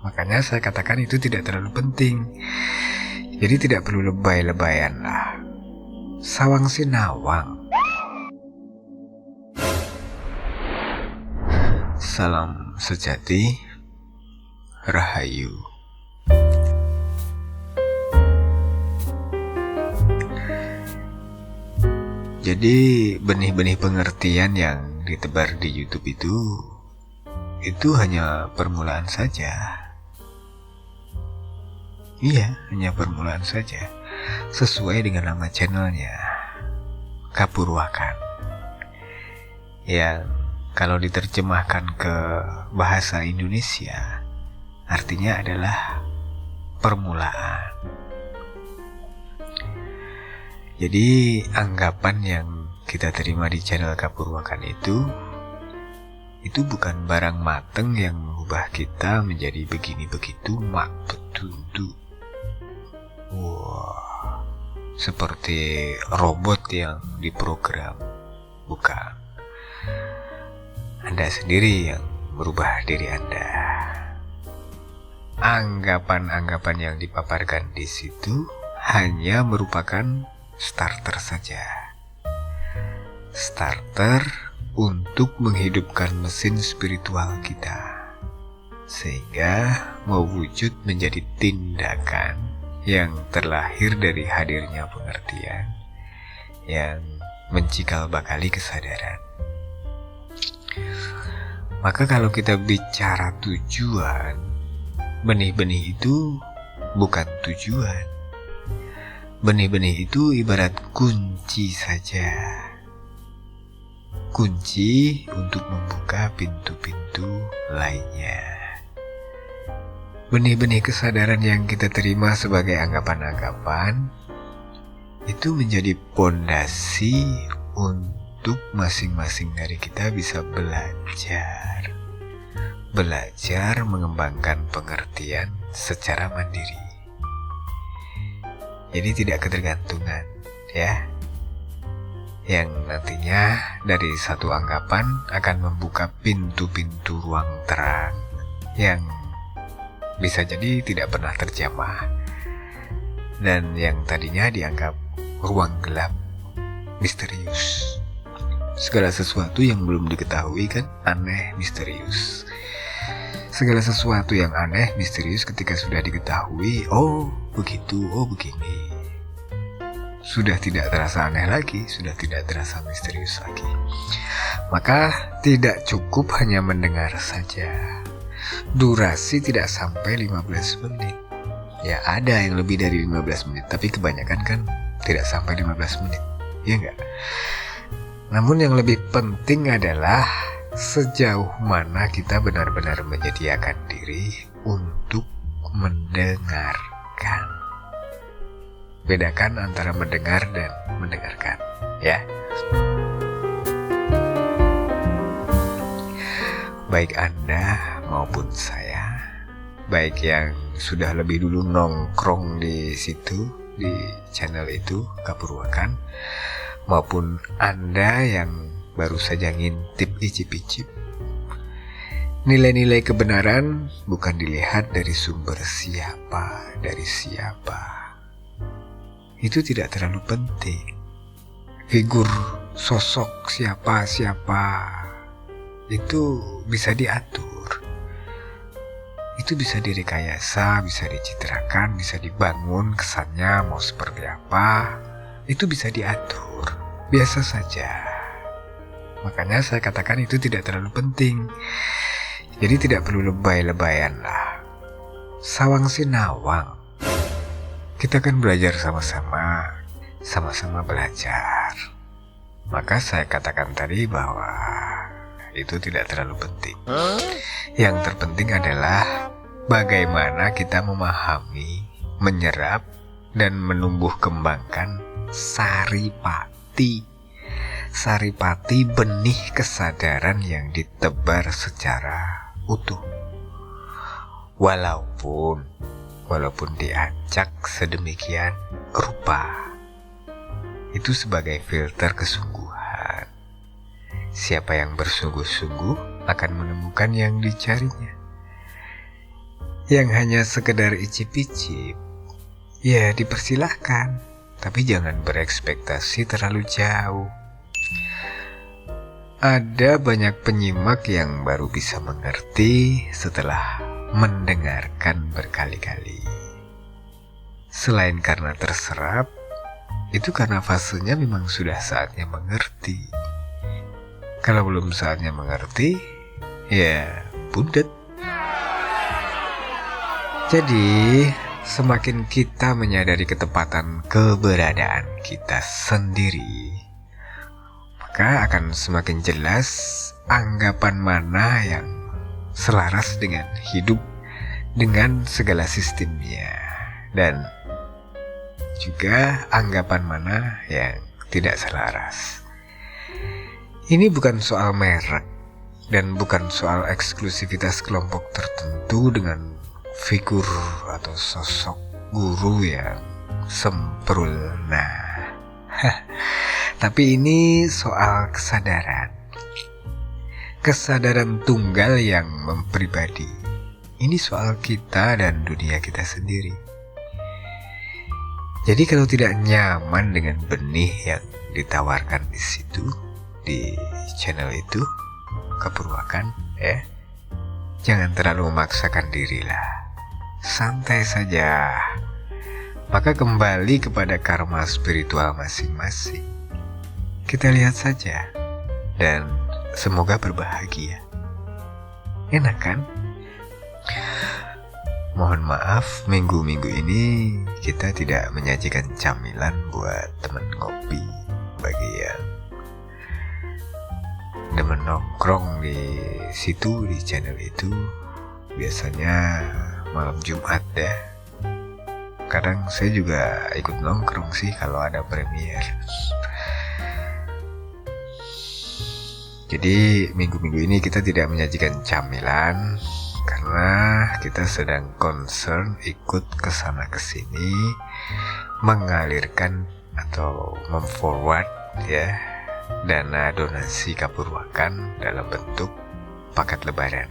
Makanya saya katakan itu tidak terlalu penting. Jadi tidak perlu lebay-lebayan lah. Sawang sinawang. Salam sejati, Rahayu. Jadi benih-benih pengertian yang ditebar di YouTube itu hanya permulaan saja. Iya, hanya permulaan saja. Sesuai dengan nama channelnya, Kapurwakan. Yang kalau diterjemahkan ke bahasa Indonesia, artinya adalah permulaan. Jadi anggapan yang kita terima di channel Kapurwakan itu bukan barang mateng yang mengubah kita menjadi begini begitu mak betundu. Wah, seperti robot yang diprogram. Bukan. Anda sendiri yang merubah diri Anda. Anggapan-anggapan yang dipaparkan di situ hanya merupakan starter saja. Starter untuk menghidupkan mesin spiritual kita, sehingga mewujud menjadi tindakan yang terlahir dari hadirnya pengertian yang mencikal bakali kesadaran. Maka kalau kita bicara tujuan, benih-benih itu bukan tujuan. Benih-benih itu ibarat kunci saja. Kunci untuk membuka pintu-pintu lainnya. Benih-benih kesadaran yang kita terima sebagai anggapan-anggapan itu menjadi pondasi untuk masing-masing dari kita bisa belajar mengembangkan pengertian secara mandiri. Jadi tidak ketergantungan, ya. Yang nantinya dari satu anggapan akan membuka pintu-pintu ruang terang yang bisa jadi tidak pernah terjamah, dan yang tadinya dianggap ruang gelap, misterius. Segala sesuatu yang belum diketahui kan aneh, misterius. Segala sesuatu yang aneh, misterius ketika sudah diketahui, oh begitu, oh begini, sudah tidak terasa aneh lagi, sudah tidak terasa misterius lagi. Maka tidak cukup hanya mendengar saja. Durasi tidak sampai 15 menit. Ya ada yang lebih dari 15 menit, tapi kebanyakan kan tidak sampai 15 menit. Ya enggak? Namun yang lebih penting adalah sejauh mana kita benar-benar menyediakan diri untuk mendengarkan. Bedakan antara mendengar dan mendengarkan, ya. Baik Anda maupun saya, baik yang sudah lebih dulu nongkrong di situ, di channel itu, Kapurwakan, maupun Anda yang baru saja ngintip icip-icip. Nilai-nilai kebenaran bukan dilihat dari sumber siapa, dari siapa. Itu tidak terlalu penting. Figur sosok siapa-siapa itu bisa diatur. Itu bisa direkayasa, bisa dicitrakan, bisa dibangun kesannya mau seperti apa. Itu bisa diatur. Biasa saja. Makanya saya katakan itu tidak terlalu penting. Jadi tidak perlu lebay-lebayan lah. Sawang sinawang. Kita kan belajar sama-sama belajar. Maka saya katakan tadi bahwa itu tidak terlalu penting. Yang terpenting adalah bagaimana kita memahami, menyerap, dan menumbuh kembangkan saripati. Saripati benih kesadaran yang ditebar secara utuh. Walaupun diacak sedemikian rupa. Itu sebagai filter kesungguhan. Siapa yang bersungguh-sungguh akan menemukan yang dicarinya. Yang hanya sekedar icip-icip, ya dipersilahkan, tapi jangan berekspektasi terlalu jauh. Ada banyak penyimak yang baru bisa mengerti setelah mendengarkan berkali-kali. Selain karena terserap, itu karena fasenya memang sudah saatnya mengerti. Kalau belum saatnya mengerti, ya bundet. Jadi, semakin kita menyadari ketepatan keberadaan kita sendiri, maka akan semakin jelas anggapan mana yang selaras dengan hidup, dengan segala sistemnya, dan juga anggapan mana yang tidak selaras. Ini bukan soal merek dan bukan soal eksklusivitas kelompok tertentu dengan figur atau sosok guru yang sempurna. Tapi ini soal kesadaran tunggal yang mempribadi. Ini soal kita dan dunia kita sendiri. Jadi kalau tidak nyaman dengan benih yang ditawarkan di situ, di channel itu, Kepurwakan, jangan terlalu memaksakan dirilah. Santai saja. Maka kembali kepada karma spiritual masing-masing. Kita lihat saja. Dan semoga berbahagia. Enak kan? Mohon maaf, minggu-minggu ini kita tidak menyajikan camilan buat teman ngopi. Bagi yang demen nongkrong di situ, di channel itu, biasanya malam Jumat ya. Kadang saya juga ikut nongkrong sih kalau ada premier. Jadi minggu-minggu ini kita tidak menyajikan camilan karena kita sedang concern ikut kesana kesini mengalirkan atau memforward ya dana donasi Kepurwakan dalam bentuk paket lebaran.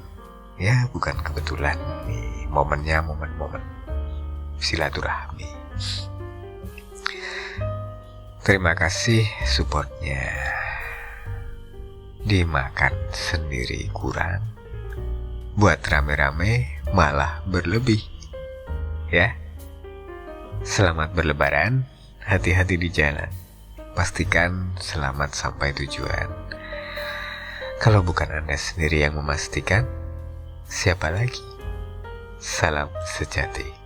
Ya bukan kebetulan nih, momennya momen-momen silaturahmi. Terima kasih supportnya. Dimakan sendiri kurang, buat rame-rame malah berlebih. Ya, selamat berlebaran, hati-hati di jalan. Pastikan selamat sampai tujuan. Kalau bukan Anda sendiri yang memastikan, siapa lagi? Salam sejati.